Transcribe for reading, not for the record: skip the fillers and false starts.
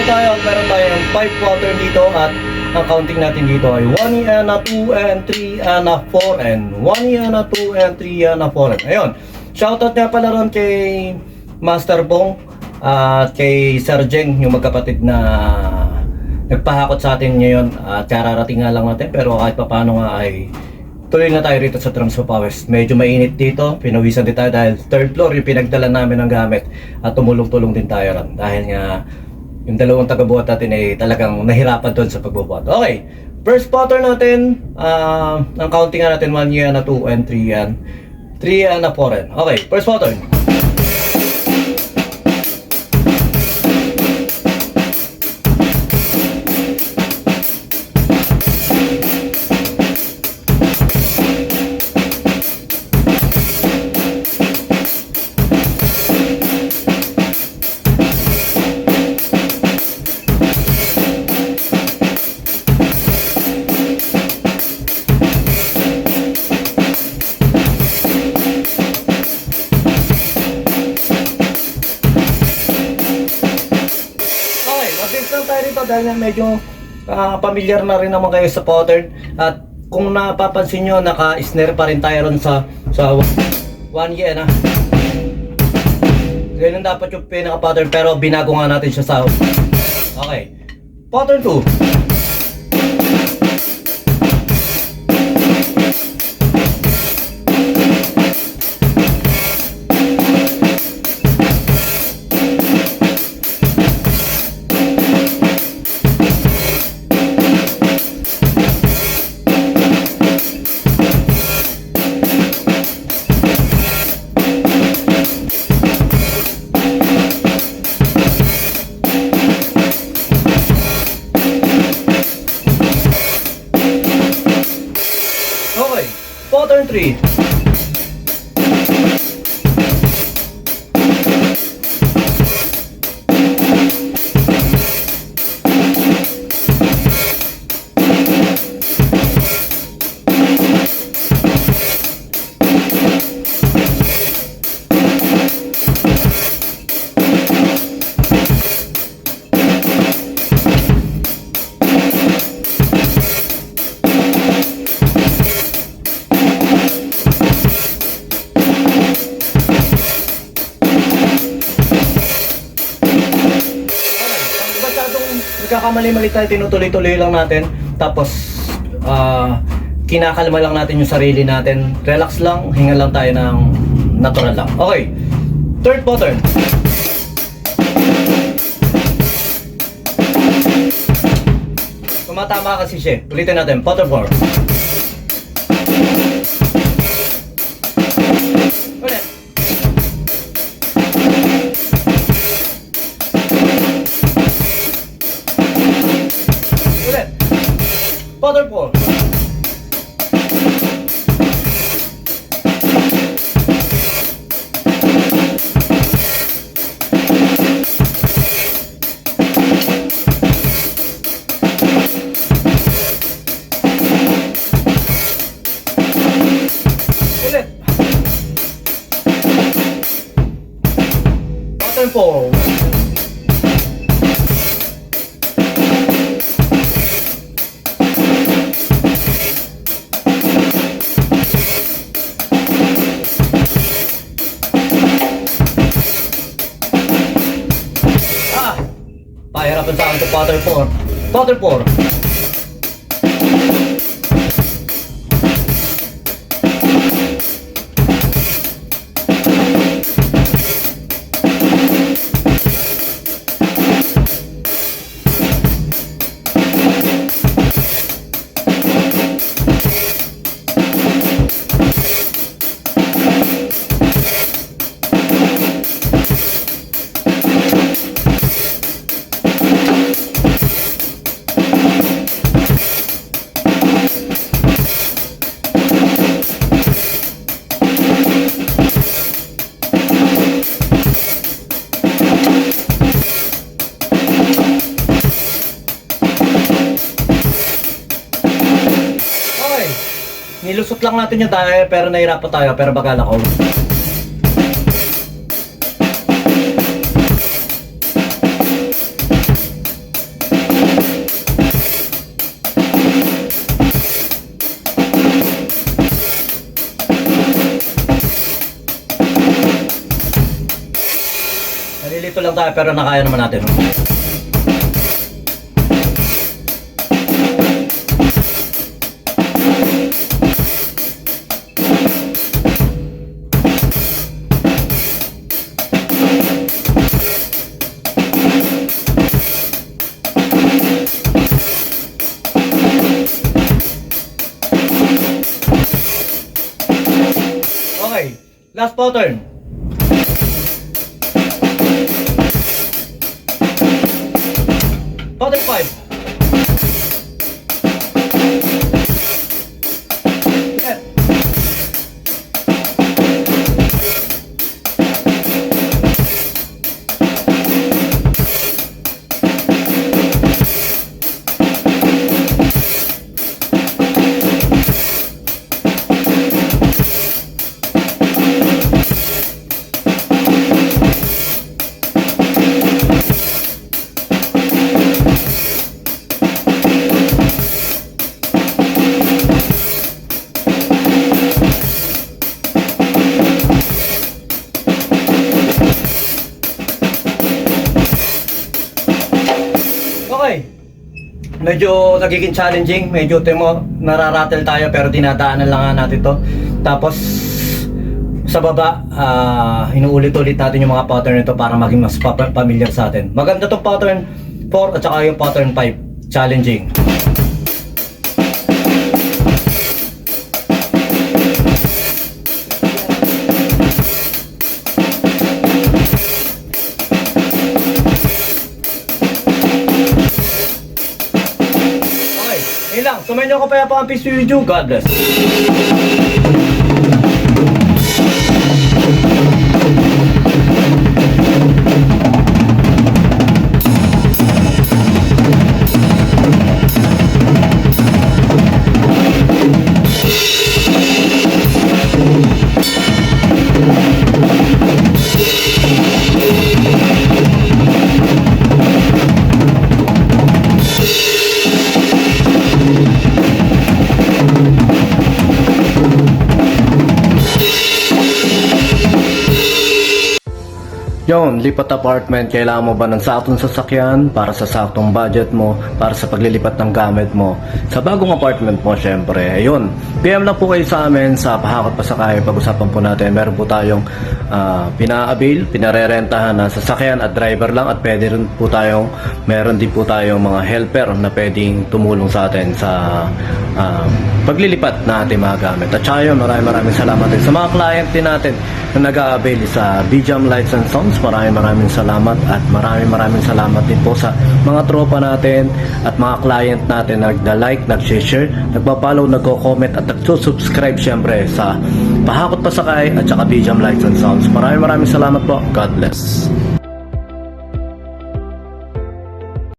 Tayo, meron tayong 5 quarter dito at ang counting natin dito ay 1 and 2 and 3 and 4 and 1 and 2 and 3 and 4. Ayun, shoutout nga pala ron kay Master Bong at kay Sir Jeng, yung magkapatid na nagpahakot sa atin ngayon at kararating nga lang natin, pero kahit pa paano nga ay tuloy na tayo rito sa Transmopa West. Medyo mainit dito, pinawisan din tayo dahil third floor yung pinagdala namin ng gamit at tumulong-tulong din tayo ron dahil nga yung dalawang taga-buhat natin ay talagang nahirapan doon sa pagbubuhat. Okay, first spotter natin, ang counting nga natin 1 yan, 2 and 3 yan, 3 and 4 yan. Okay, first spotter. Dahil medyo pamilyar na rin naman kayo sa pattern at kung napapansin nyo naka-snare pa rin tayo ron sa 1 yen ha. Ganun dapat yung pinaka-pattern pero binago nga natin siya sa okay, pattern 2. Pattern 3. Nagkakamali-mali tayo, tinutuloy-tuloy lang natin. Tapos kinakalma lang natin yung sarili natin. Relax lang, hinga lang tayo ng natural lang. Okay, third pattern. Tumatama kasi siya. Ulitin natin, pattern 4. Pattern 4. Ulit. Pattern 4. Pahirapan sa akin ito, pattern 4. Pattern 4. Nilusot lang natin yung tire pero nahirapan tayo pero bagala ko. Nalilito lang tayo pero nakaya naman natin. Okay, last pattern. Pattern 5. Set. Okay. Medyo nagiging challenging, medyo temo nararattle tayo pero dinadaanan lang nga natin to. Tapos sa baba, inuulit-ulit natin yung mga pattern nito para maging mas familiar sa atin. Maganda tong pattern 4 at saka yung pattern 5. Challenging. Yun lang, sumayin nyo ako pa yung peace video. God bless. Yon, lipat apartment, kailangan mo ba ng saktong sasakyan para sa saktong budget mo, para sa paglilipat ng gamit mo, sa bagong apartment mo syempre. Ayun, PM lang po kayo sa amin sa Pahakot Pasakay, pag-usapan po natin. Meron po tayong pina-avail, pinarerentahan na sasakyan at driver lang at pwede rin po tayong, meron din po tayong mga helper na pwedeng tumulong sa atin sa paglilipat na ating mga gamit. At saka yun, maraming salamat din sa mga client din natin na nag-a-avail sa BJAM Lights and Sounds. Maraming salamat at maraming salamat din po sa mga tropa natin at mga client natin na nagda-like, nag-share, nagpa-follow, nagko-comment at nagsusubscribe syempre sa Pahakot Pasakay at saka BJAM Lights and Sounds. Maraming salamat po. God bless.